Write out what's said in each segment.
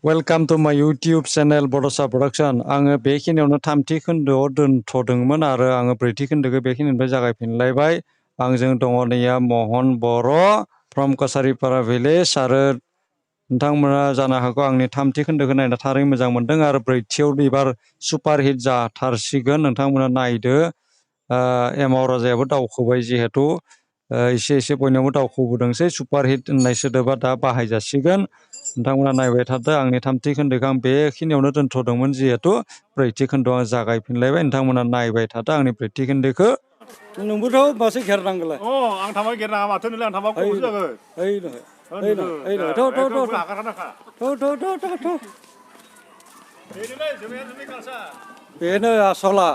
Welcome to my YouTube channel Bodosa Production. आङो बेखिनियावनो थामथि खोन्दोआव दोनथ'दोंमोन आरो आङो ब्रैथि खोन्दोखौ बेखिनिनिफ्राय जागायफिनलायबाय। आंजों दङ नैया महन बर' फ्रम कसारिपारा भिलेज आरो नोंथांमोना जानो हागौ आंनि थामथि खोन्दोखौ नायना थारै मोजां मोनदों आरो ब्रैथियाव एबार सुपारहिट जाथारसिगोन नोंथांमोना नायदो। एमाव राजायाबो दावखोबाय जिहेतु एसे बयनावबो दावखोबोदोंसै सुपारहिट होननाय सोदोबा दा बाहायजासिगोन। नोंथांमोना नायबाय थादो आंनि थामथि खोन्दोखौ आं बेखिनियावनो दोनथ'दोंमोन जिहेतु ब्रैथि खोन्दोआव आं जागायफिनलायबाय नोंथांमोना नायबाय थादो आंनि ब्रैथि खोन्दोखौ। नोंबोथ' मासे घेरनांगोलाय। आं थांबा घेरनाङा माथो नोंलाय आं थांबा खमसो जागोन। बेनो आसला।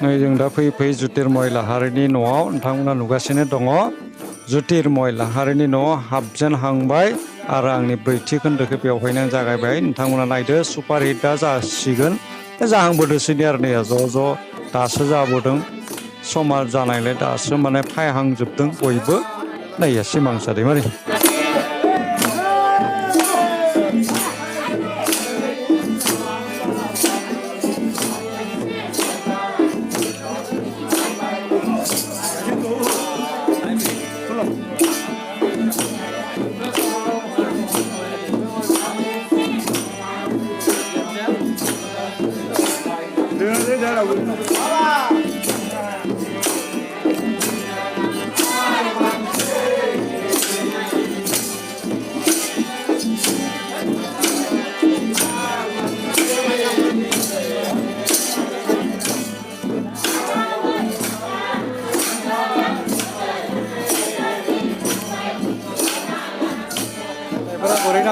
नै जों दा फैयै ज्योतिर्मय लाहारिनि न'आव नोंथांमोना नुगासिनो दङ। ज्योतिर्मय लाहारिनि न'आव हाबजेनहांबाय आरो आंनि ब्रैथि खोन्दोखौ बेवहायनो आं जागायबाय नोंथांमोना नायदो सुपारहिटआ जासिगोन जाहांबोदोंसैनो आरो नै ज' दासो जाबोदों समा जानायलाय दासो माने फायहांजोबदों बयबो नायया सिमां सादैमारि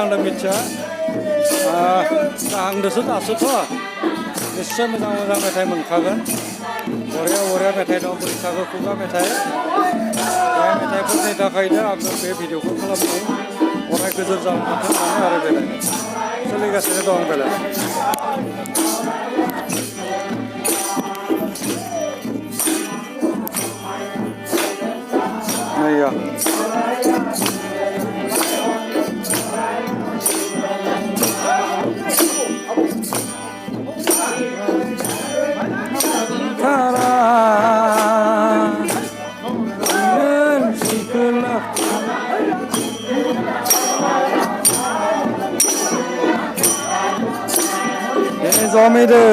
Anda mica, ang desut asut lah. Niscaya moजां मेथाइ मोनखागोन. बरिया मेथाइ दं बैसागु खुगा मेथाइ. बे मेथाइफोरनि थाखायनो आङो बे भिडिअखौ खालामदों. अराय गोजोर जानो मोनथों होननानै आरो बेलाय सोलिगासिनो दं बेलाय. नैया. Zomidu.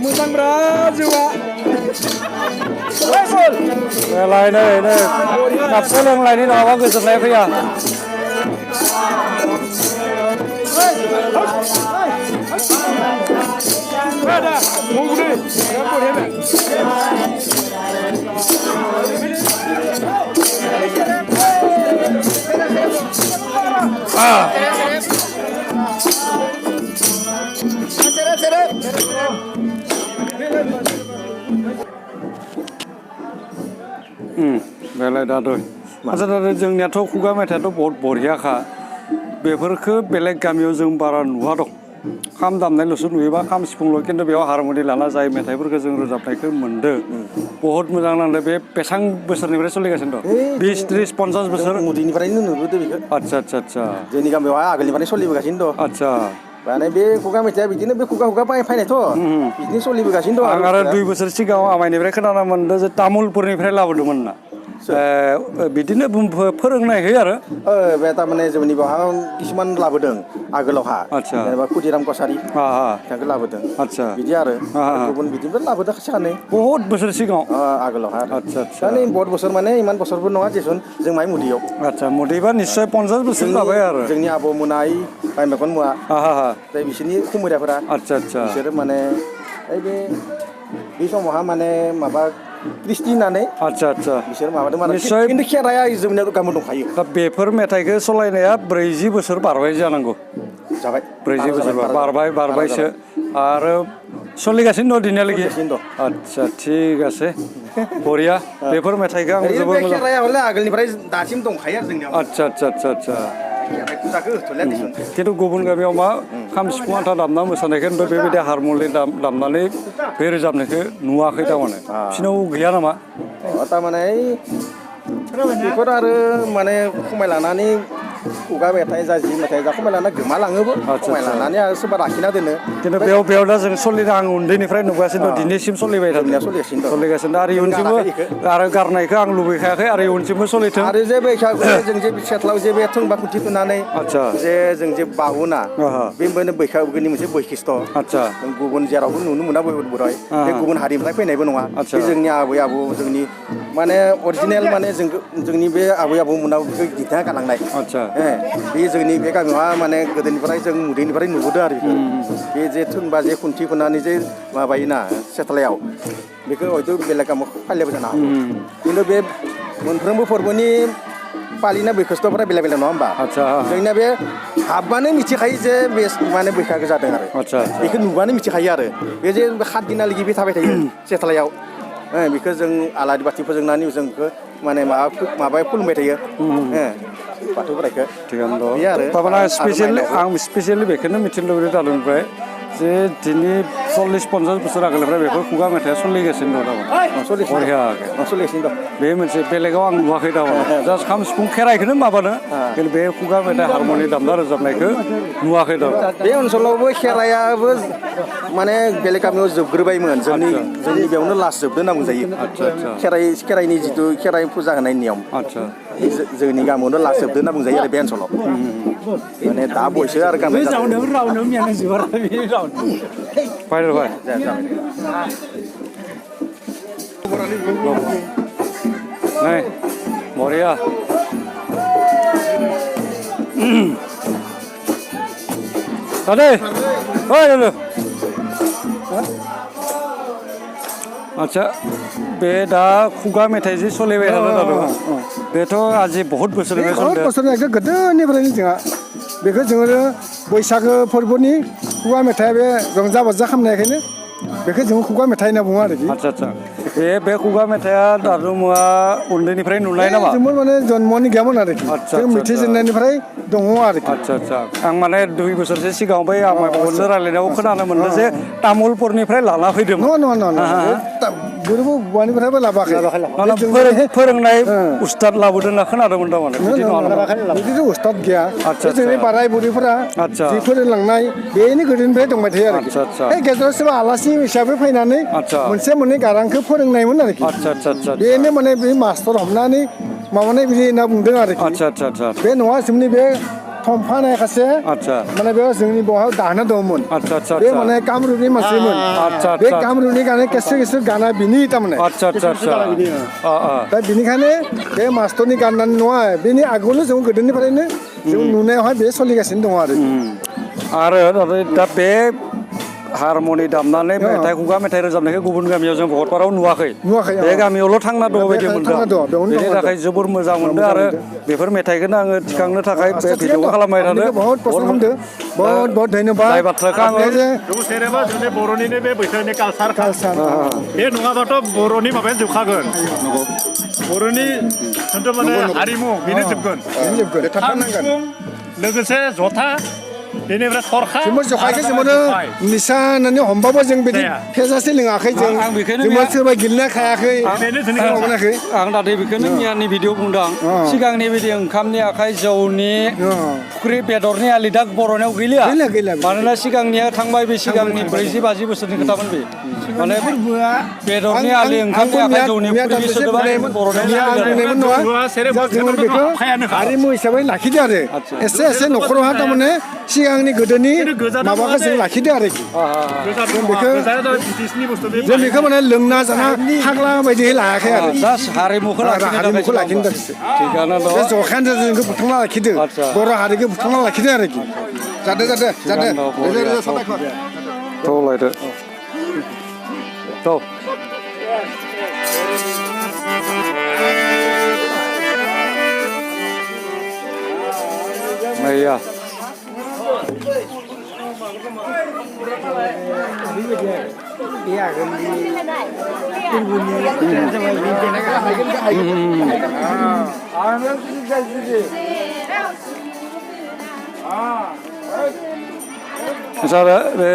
Moजां berat jiwa. Belai नै दाबसे लोंलायनि नङाबा गोजोननाय फैया. बेलाय दादो आच्छा दादो जोंनियाथ' खुगा मेथाइयाथ' बहुत बरियाखा बेफोरखौ बेलेग गामियाव जों बारा नुवा दं खाम दामनायल'सो नुयोबा खाम सिफुंल' खिन्थु बेयाव हारमनि लाना जाय मेथाइफोरखौ जों रोजाबनायखौ मोनदो बहुत मोजां नांदो बे बेसां बोसोरनिफ्राय सोलिगासिनो दं 20, 30, 50 बोसोर उन्दैनिफ्रायनो नुबोदो बेखौ आच्छा जोंनि गामियावहाय आगोलनिफ्रायनो सोलिबोगासिनो दं आच्छा माने बे खुगा मेथाइया बिदिनो बे खुगा फैनायथ' बिदिनो सोलिबोगासिनो दं आं आरो 2 बोसोर सिगाङाव आमाइनिफ्राय खोनानो मोनदों जे तामुलपुरनिफ्राय लाबोदोंमोन ना बिदिनो फोरोंनाय होयो आरो बे थारमाने जोंनि बेवहाय किसुमान लाबोदों आगोलावहा जेनेबा खुदिराम कसारि बिथांखौ लाबोदों आच्छा बिदि आरो गुबुन बिदिबो लाबोदों सानै बहुत बोसोर सिगाङाव आगोलावहा आच्छा दा बहुत बोसोर माने इमान बोसोरबो नङा जेसन जों माइ मुदियाव आच्छा मुदिबा निस्सय 50 बोसोर जाबाय आरो जोंनि आबौमोना बाय मेगन मुवा जाय बिसोरनि खुमैराफोरा आच्छा बिसोरो माने बे समावहा माने माबा क्रिस्टि होननानै आच्छा बिसोर माबादों माने खिन्थु खेराया जोंनियाव गामियाव दंखायो दा बेफोर मेथाइखौ सलायनाया 40 बोसोर बारबाय जानांगौ जाबाय 40 बोसोर बारबायसो आरो सोलिगासिनो दं दिनैहालागै आच्छा ठीक আছে बरिया बेफोर मेथाइखौ आं जोबोद मोजां खेराया हले आगोलनिफ्राय दासिम दंखायो आरो जोंनियाव आच्छा फुजाखौ होथ'लिया दिसुन खिन्थु गुबुन गामियाव मा खाम सिफुं आन्था दामना मोसानायखौ ओमफ्राय बेबायदि हारमनि दामनानै बे रोजाबनायखौ नुवाखै थारमाने बिसिनाव गैया नामा थारमाने बेफोर आरो माने खमायलांनानै खुगा मेथाइ जा जि मेथाइ जा खमायलांना गोमालाङोबो खमायलांनानै आरो सोरबा लाखिना दोनो खिन्थु बेयाव दा जों सोलिनो आं उन्दैनिफ्राय नुगासिनो दं दिनैसिम सोलिबाय थादों सोलिगासिनो आरो इयुनसिमबो आरो गारनायखौ आं लुबैखायाखै आरो इयुनसिमबो सोलिथों आरो जे बैसागु जों जे सेथ्लायाव जे बे थुंबा खुन्थि थुनानै जे जों जे बावोना बे बैसागुनि मोनसे बैखिस्थ' गुबुन जेरावबो नुनो मोना बर'य बे गुबुन हारिनिफ्राय फैनायबो नङा बे जोंनि आबै आबौ जोंनि माने अरिजिनेल माने जोंनि बे आबै आबौमोनाव बेखौ दिन्थिना गालांनाय बे जोंनि बे गामियाव माने गोदोनिफ्राय जों उन्दैनिफ्राय नुबोदों आरो बे जे थुनबा जे खुन्थि खुनानै जे माबायोना सेथ्लायाव बेखौ हयथ' बेलेग गामियाव फालियाबो जानो हागौ खिन्थु बे मोनफ्रोमबो फोरबोनि फालिनाय बैखिस्थ'फोरा बेलेग बेलेग नङा होमबा जोंनिया बे हाबबानो मिथिखायो जे बे माने बैसागो जादों आरो बेखौ नुबानो मिथिखायो आरो बे जे 7 दिनालागि बे थाबाय थायो सेथ्लायाव बेखौ जों आलारि बाथि फोजोंनानै जों बेखौ माने माबाया खुलुमबाय थायो बाथौ बोराइखौ थिगानो दं थारमाने आं स्पेसियेलि बेखौनो मिथिनो लुबैदों दादुनिफ्राय जे दिनै 40-50 बोसोर आगोलनिफ्राय बेफोर खुगा मेथाइआ सोलिगासिनो दं सोलिगासिनो दं बे मोनसे बेलेगाव आं नुवाखै थारमाने जास्ट खाम सिफुं खेराइखौनो माबानो खिन्थु बे खुगा मेथाइ हारमनि दामना रोजाबनायखौ नुवाखै दं बे ओनसोलावबो खेराइआबो माने बेलेग गामियाव जोबग्रोबायमोन जोंनि बेयावनो लास्ट जोबदो होनना बुंजायो खेराइनि जिथु खेराइ फुजा होनाय नियम जोंनि गामियावनो लास्ट जोबदो होनना बुंजायो आरो बे ओनसोलाव माने दा बयसो आरो गामि नै बरिया दादे ओइ दादु आच्छा बे दा खुगा मेथाइ जे सोलिबाय थादों दादु बेथ' आजि बहुत बोसोरनिफ्राय बोसोरनिफ्राय गोदोनिफ्रायनो जोंहा बेखौ जोङो बैसागो फोरबोनि खुगा मेथाइ बे रंजा बाजा खालामनायखायनो बेखौ जों खुगा मेथाइ होनना बुङो आरोखि आच्छा बे खुगा मेथाइआ दादुमुआ उन्दैनिफ्राय नुनाय नामा जोंबो माने जन्मनि गैयामोन आरोखि जों मिथिजेननायनिफ्राय दङ आरोखि आच्छा आं माने 2 बोसोरसो सिगाङाव बै आमाइबाबुजों रायलायनायाव खोनानो मोनदों जे तामुलपुरनिफ्राय लाना फैदोंमोन नङा बबेनिफ्रायबो लाबोआखै फोरोंनाय उस्ताद लाबोदों होनना खोनादोंमोन थारमाने बिदिथ' उस्ताद गैया जोंनि बोराय बुरैफोरा जि फोरोंलांनाय बेनि गोदोनिफ्राय दंबाय थायो आरोखि गेजेराव सोरबा आलासि हिसाबै फैनानै मोनसे मोननै गारांखौ फोरोंनायमोन आरोखि बेनो माने बे मास्टार हमनानै माबानाय बिदि होनना बुंदों आरोखि बे नङा जोंनि बे थंफानाय खासे माने बे जोंनि बेवहाय दाहोना दंमोन बे माने कामरुपनि मानसिमोन बे कामरुपनि गाने केसर गाना बिनि थारमाने दा बिनिखायनो बे मास्टारनि गाननानै नङा बेनि आगोलावनो जों गोदोनिफ्रायनो जों नुनायावहाय बे सोलिगासिनो दङ आरो दा बे हारमनि दामनानै मेथाइ खुगा मेथाइ रोजाबनायखौ गुबुन गामियाव जों भकतपारायाव नुवाखै बे गामियावल' थांना दङ बायदि मोनदों बेनि थाखाय जोबोर मोजां मोनदों आरो बेफोर मेथाइखौनो आङो थिखांनो थाखाय बे भिडिअखौ खालामबाय थादों बहुत धन्यबाद जाय बाथ्राखौ आङो जेनेबा जोंनि बर'निनो बे बैसागुनि कालसार बे नङाबाथ' बर'नि माबायानो जोबखागोन बर'नि माने हारिमु बेनो जोबगोन खाम सिफुं लोगोसे जथा बेनिफ्राय थरखा जखायखौ जोङो निसा होननानै हमबाबो जों बिदि फेजासे लोङाखै जों सोरबा गेलेना खायाखै आं दा बेखौनो मियानि भिडिअ बुंदों सिगांनि बिदि ओंखामनि आखाइ जौनि फुख्रि बेदरनि आलि दा बर'नियाव गैलिया मानोना सिगांनिया थांबाय बे सिगांनि 40-50 बोसोरनि खोथामोन बे माने बेदरनि आलि ओंखामनि आखाइ जौनि फुख्रि सोदोबा हारिमु हिसाबै लाखिदो आरो एसे एसे न'खरावहा थारमाने सिगांनि गोदोनि माबाखौ जों लाखिदो आरोखि जों बेखौ माने लोंना जाना फाग्ला बायदि लायाखै आरो हारिमुखौ लाखिनो थिगानो दं बे जखायानो जोंखौ बुथुमना लाखिदो बर' हारिखौ बुथुमना लाखिदो आरोखि जादो लायदो Iya. सार बे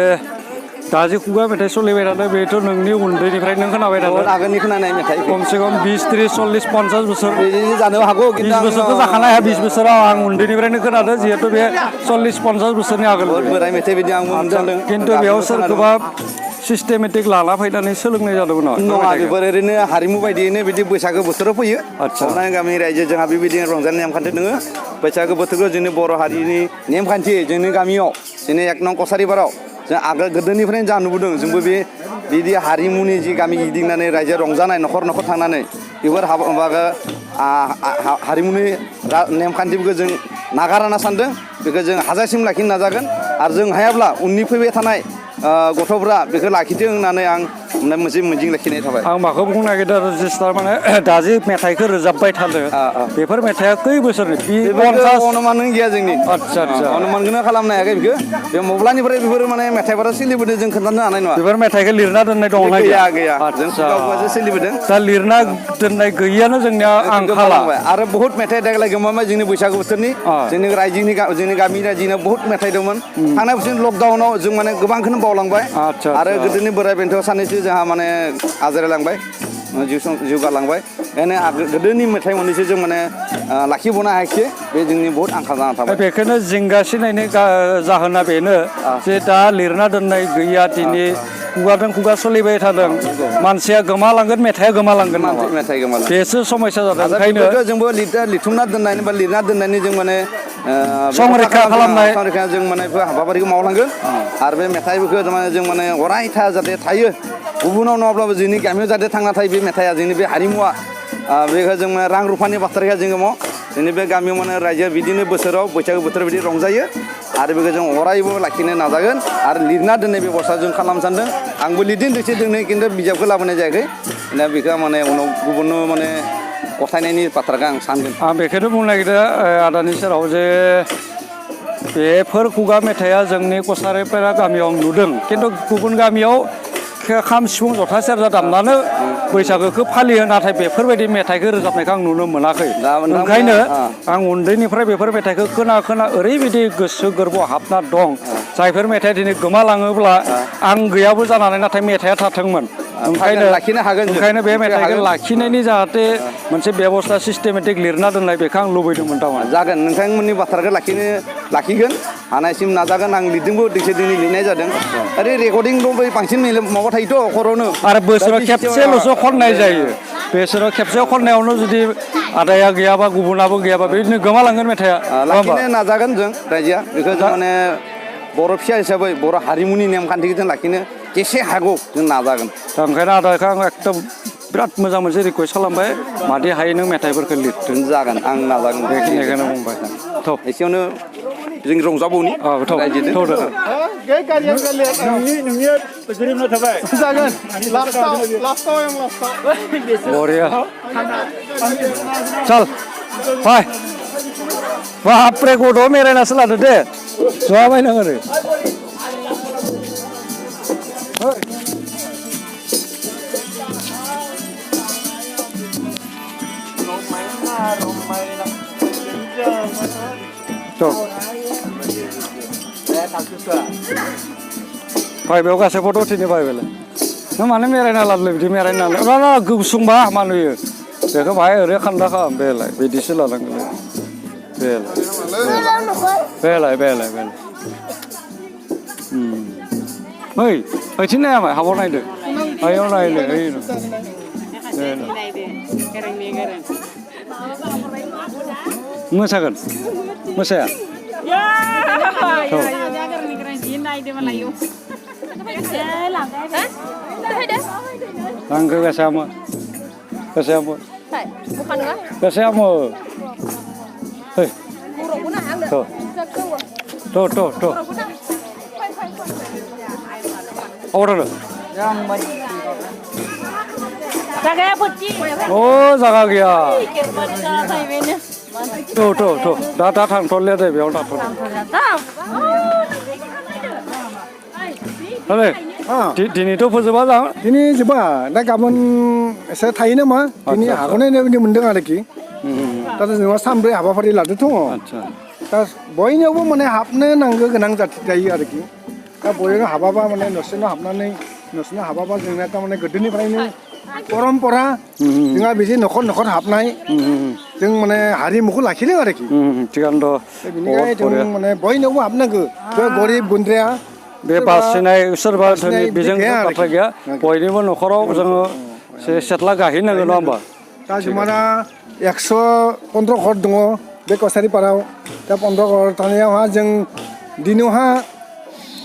दा जे खुगा मेथाइ सोलिबाय थादों बेथ' नोंनि उन्दैनिफ्राय नों खोनाबाय थादों आगोलनि खोनानाय मेथाइ खमसे खम 20 30 40 50 बोसोर बिदि जानोबो हागौ 20 बोसोरथ' जाखानाय 20 बोसोराव आं उन्दैनिफ्रायनो खोनादों जिहेतु बे 40 50 बोसोरनि आगोल बोराय मेथाइ बिदि आंबो मोनदों खिन्थु बेयाव सोरखौबा सिस्टेमेटिक लाना फैनानै सोलोंनाय जादोंमोन नङा बेफोर ओरैनो हारिमु बायदियैनो बिदि बैसागो बोथोराव फैयो हमनानै गामि रायजो जोंहा बेबायदि रंजानाय नेमखान्थि दङ बैसागो बोथोरखौ जोंनि बर' हारिनि नेमखान्थि जोंनि गामियाव जोंनि 1 नं कसारिबाराव जों आगोल गोदोनिफ्रायनो जा नुबोदों जोंबो बे बिदि हारिमुनि जि गामि गिदिंनानै रायजो रंजानाय न'खर न'खर थांनानै बेफोर हारिमुनि नेमखान्थिफोरखौ जों नागारना सानदों बेखौ जों हाजासिम लाखिनो नाजागोन आरो जों हायाब्ला उननि फैबाय थानाय गथ'फ्रा बेखौ लाखिथों होननानै आं मोनसे मिजिं लाखिनाय थाबाय आं माखौ बुंनो नागिरदों रेजिस्टार माने दा जे मेथाइखौ रोजाबबाय थादों बेफोर मेथाइआ खै बोसोरनि 50 अनुमान गैया जोंनि आदसा अनुमानखौनो खालामनो हायाखै बेखौ बे मब्लानिफ्राय बेफोर माने मेथाइफोरा सोलिबोदों जों खोन्थानो हानाय नङा बेफोर मेथाइखौ लिरना दोननाय दं ना गैया गैया जों खुगाजों सोलिबोदों दा लिरना दोननाय गैयानो जोंनिया आंखाला आरो बहुत मेथाइ देग्लाय गोमाबाय जोंनि बैसागु बोथोरनि जोंनि रायजोनि जोंनि गामि रायजोनि बहुत मेथाइ दंमोन थांनाय बोसोर लकडाउनाव जों माने गोबांखौनो बावलांबाय आरो गोदोनि बोराय बेन्थ' सानैसो जोंहा माने आजारायलांबाय जिउ गालांबाय ओंखायनो गोदोनि मेथाइ मोननैसो जों माने लाखिबावनो हायाखिसै बे जोंनि बहुत आंखाल जाना थाबाय बेखौनो जिंगासिनायनि जाहोना बेनो जे दा लिरना दोननाय गैया दिनै खुगाजों खुगा सोलिबाय थादों मानसिया गोमालांगोन मेथाइआ गोमालांगोन मेथाइ गोमालांगोन बेसो समस्या जादों ओंखायनो जोंबो लिरथुमना दोननायनि बा लिरना दोननायनि जों माने संरैखा खालामनाय जों माने हाबाफारिखौ मावलांगोन आरो बे मेथाइफोरखौ माने जों माने अरायथा जाहाथे थायो गुबुनाव नङाब्लाबो जोंनि गामियाव जाहाथे थांना थायो बे मेथाइआ जोंनि बे हारिमुवा बेखौ जों रां रुफानि बाथ्राया जोङो जोंनि बे गामियाव माने रायजोआ बिदिनो बोसोराव बैसागो बोथोराव बिदि रंजायो आरो बेखौ जों अरायबो लाखिनो नाजागोन आरो लिरना दोननाय बेबस्था जों खालामनो सानदों आंबो लिरदों दोंसे दोंनै खिन्थु बिजाबखौ लाबोनाय जायाखै दा बेखौ माने उनाव गुबुननो माने गथायनायनि बाथ्राखौ आं सानगोन आं बेखौनो बुंनो नागिरदों आदानि सेराव जे बेफोर खुगा मेथाइआ जोंनि कसारिफोरा गामियाव नुदों खिन्थु गुबुन गामियाव खाम सिफुं जथा सेरजा दामनानै बैसागोखौ फालियो नाथाय बेफोरबायदि मेथाइखौ रोजाबनायखौ आं नुनो मोनाखै ओंखायनो आं उन्दैनिफ्राय बेफोर मेथाइखौ खोना ओरैबायदि गोसो गोरबोआव हाबना दं जायफोर मेथाइआ दिनै गोमालाङोब्ला आं गैयाबो जानानै नाथाय मेथाइआ थाथोंमोन ओंखायनो बे मेथाइखौ लाखिनायनि जाहाथे मोनसे बेबस्था सिस्टेमेटिक लिरना दोननाय बेखौ आं लुबैदोंमोन थारमाने जागोन नोंथांमोननि बाथ्राखौ लाखिगोन हानायसिम नाजागोन आं लिरदोंबो दोंसे दिनै लिरनाय जादों आरो रेकर्डिं दं बांसिन माबा थायोथ' खरावनो आरो बोसोराव खेबसेल'सो खननाय जायो बोसोराव खेबसे खननायावनो जुदि आदाया गैयाबा गुबुनाबो गैयाबा बिदिनो गोमालांगोन मेथाइआ लाखिनो नाजागोन जों रायजोआ बेखौ जों माने बर' फिसा हिसाबै बर' हारिमुनि नेमखान्थिखौ जों लाखिनो जेसे हागौ जों नाजागोन दा ओंखायनो आदाखौ आं एकदम बिराद मोजां मोनसे रिकुवेस्ट खालामबाय मादि हायो नों मेथाइफोरखौ लिरदों जागोन आं नाजागोन बेखिनिखौनो बुंबाय थ' एसेयावनो जों रंजाबावनि रायजोजों नोंनिया गोरोबना थाबाय जागोन लास्टाव बरिया चल फाय बापरे गथ' मेरायनासो लादो दे ज'आबाय नों ओरै फाय बेयाव गासै फट' उठिनो फाय बेलाय नों मानो मेरायना लादोंलै बिदि मेरायना ना गुसुंबा हामा नुयो बेखौ बाहाय ओरै खान्दा खालाम बेलाय बिदिसो लानांगोन बेलाय ओइ ओइथिं नायामाय हाबाव नायदो आयाव नायदो ओइ मोसागोन मोसाया Angka kasama. Kasama. Kasama. Hei. Tuh. Orang tu. Jaga putih. Oh, jaga dia. Tuh. Datang tolnya deh, biar datang. Hei. Dini itu fotoba lah. Dini coba, dah kapan saya tanya nama, dini aku ni ni mendeng ada ki. Tapi semua sambil apa pada lalu tu. Tapi boy ni aku mana hapne nangga kenang jati jaya ada ki. दा बयबो हाबाबा माने न'सिङाव हाबनानै न'सिङाव हाबाबा जोंना थारमाने गोदोनिफ्रायनो परम्परा जोंहा बिदि न'खर न'खर हाबनाय जों माने हारिमुखौ लाखिदों आरोखि थिगानो दं बेनिखायनो जों माने बयनावबो हाबनांगौ बे गरिब गुन्द्राया बे बासिनाय सोरबा धोनि बेजों बाथ्रा गैया बयनिबो न'खराव जोङो सेथ्ला गाहैनांगौ नङा होमबा दा जोंना 115 घर दङ बे कसारिपारायाव दा 15 घर थानायावहा जों दिनावहा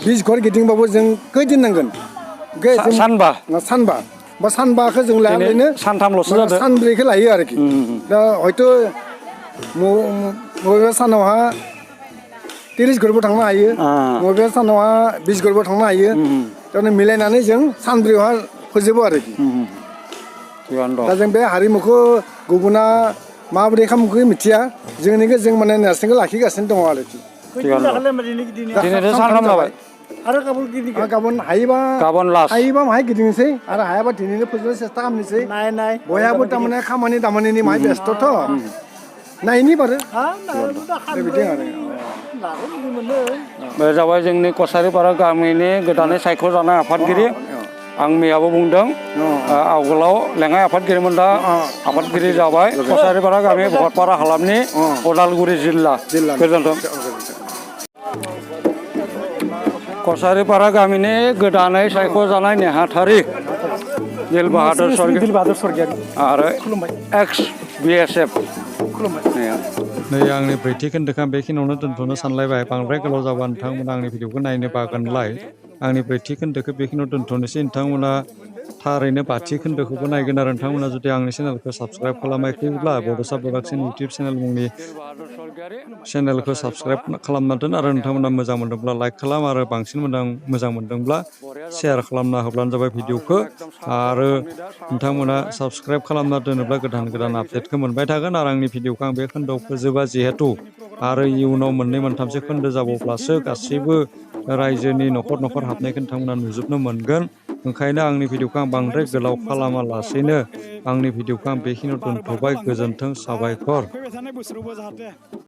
20 घर गिदिंबाबो जों खैदिन नांगोन सानबा बा सानबाखौ जों लायालायनो सानथामल'सो जादों सानब्रैखौ लायो आरोखि दा हयथ' बबेबा सानावहा 30 घरबो थांनो हायो बबेबा सानावहा 20 घरबो थांनो हायो दा मिलायनानै जों सानब्रैयावहा फोजोबो आरोखि दा जों बे हारिमुखौ गुबुना माबोरै खालामखो मिथिया जोंनिखौ जों माने नेरसोनखौ लाखिगासिनो दङ आरोखि दिनैथ' सानथाम जाबाय आरो गाबोन हायोबा माहाय गिदिंनोसै आरो हायाबा दिनैनो फोजोबनो सेस्था खालामनोसै बयहाबो थारमाने खामानि दामानिनि माहाय बेस्थ'थ' नायनि बारो बिदि आरो बे जाबाय जोंनि कसारिपारा गामिनि गोदानै सायख'जानाय आफादगिरि आं मैयाबो बुंदों आवगोलाव लेङाइ आफादगिरिमोन दा आफादगिरि जाबाय कसारिपारा गामि भकतपारा हालामनि उदालगुरि जिल्ला गोजोन्थों कसारिपारा गामिनि गोदानै सायख'जानाय नेहाथारि दिल बाहादुर सरगियारि आरो एक्स BSF नै आंनि ब्रैथि खोन्दोखौ आं बेखिनियावनो दोनथ'नो सानलायबाय बांद्राय गोलाव जाबा नोंथांमोना आंनि भिडिअखौ नायनो बागोनलाय आंनि ब्रैथि खोन्दोखौ बेखिनियाव दोनथ'नोसै नोंथांमोना थारैनो बाथि खोन्दोखौबो नायगोन आरो नोंथांमोना जुदि आंनि चेनेलखौ साबस्क्राइब खालामाखैब्ला बड'सा प्रडाक्सन इउटुब चेनेल मुंनि चेनेलखौ साबस्क्राइब खालामना दोन आरो नोंथांमोना मोजां मोनदोंब्ला लाइक खालाम आरो बांसिन मोजां मोनदोंब्ला शेयार खालामना होब्लानो जाबाय भिडिअखौ आरो नोंथांमोना साबस्क्राइब खालामना दोनोब्ला गोदान आपडेटखौ मोनबाय थागोन आरो आंनि भिडिअखौ आं बे खोन्दोआव फोजोबा जिहेतु आरो इयुनाव 2-3 खोन्दो जाबावब्लासो गासैबो रायजोनि न'खर हाबनायखौ नोंथांमोना नुजोबनो मोनगोन ओंखायनो आंनि भिडिअखौ आं बांद्राय गोलाव खालामालासेनो आंनि भिडिअखौ आं बेखिनियाव दोनथ'बाय गोजोन्थों साबायखर